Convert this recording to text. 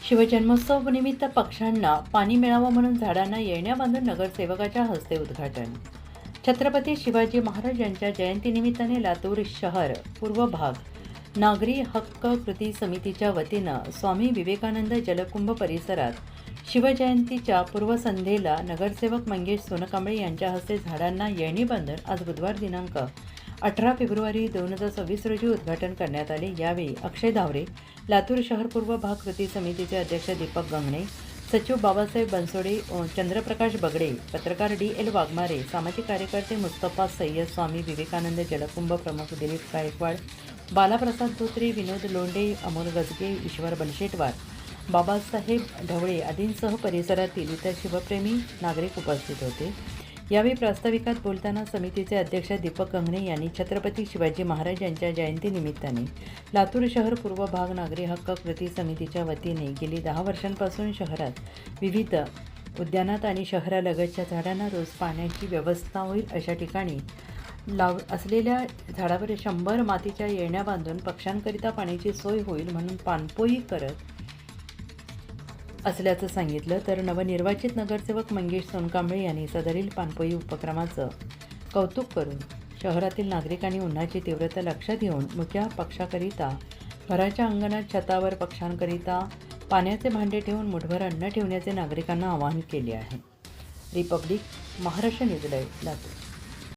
शिवजन्मोत्सव निमित्त पक्ष्यांना पाणी मिळावं म्हणून झाडांना येण्या बांधून नगरसेवकाच्या हस्ते उद्घाटन. छत्रपती शिवाजी महाराज यांच्या जयंतीनिमित्ताने लातूर शहर पूर्व भाग नागरी हक्क कृती समितीच्या वतीनं स्वामी विवेकानंद जलकुंभ परिसरात शिवजयंतीच्या पूर्वसंध्येला नगरसेवक मंगेश सोनकांबळे यांच्या हस्ते झाडांना येणी बांधून आज बुधवार दिनांक 18 फेब्रुवारी 2026 रोजी उद्घाटन करण्यात आले. यावेळी अक्षय धावरे, लातूर शहर पूर्व भाग कृती समितीचे अध्यक्ष दीपक गंगणे, सचिव बाबासाहेब बनसोडे, चंद्रप्रकाश बगडे, पत्रकार DL वाघमारे, सामाजिक कार्यकर्ते मुस्तफा सय्यद, स्वामी विवेकानंद जलकुंभ प्रमुख दिलीप गायकवाड, बालाप्रसाद धोत्रे, विनोद लोंढे, अमोल गजगे, ईश्वर बनशेटवार, बाबासाहेब ढवळे आदींसह परिसरातील इतर शिवप्रेमी नागरिक उपस्थित होते. यावेळी प्रास्ताविकात बोलताना समितीचे अध्यक्ष दीपक गंगणे यांनी छत्रपती शिवाजी महाराज यांच्या जयंतीनिमित्ताने लातूर शहर पूर्व भाग नागरी हक्क कृती समितीच्या वतीने गेली 10 वर्षांपासून शहरात विविध उद्यानात आणि शहरालगतच्या झाडांना रोज पाण्याची व्यवस्था होईल अशा ठिकाणी असलेल्या झाडावर 100 मातीच्या येण्या बांधून पक्ष्यांकरिता पाण्याची सोय होईल म्हणून पाणपोई करत असल्याचं सांगितलं. तर नवनिर्वाचित नगरसेवक मंगेश सोनकांबळे यांनी सदरील पाणपोई उपक्रमाचं कौतुक करून शहरातील नागरिकांनी उन्हाची तीव्रता लक्षात घेऊन मुक्या पक्षाकरिता घराच्या अंगणात छतावर पक्ष्यांकरिता पाण्याचे भांडे ठेवून मुठभर अन्न ठेवण्याचे नागरिकांना आवाहन केले आहे. Republic Maharashtra news live Latur.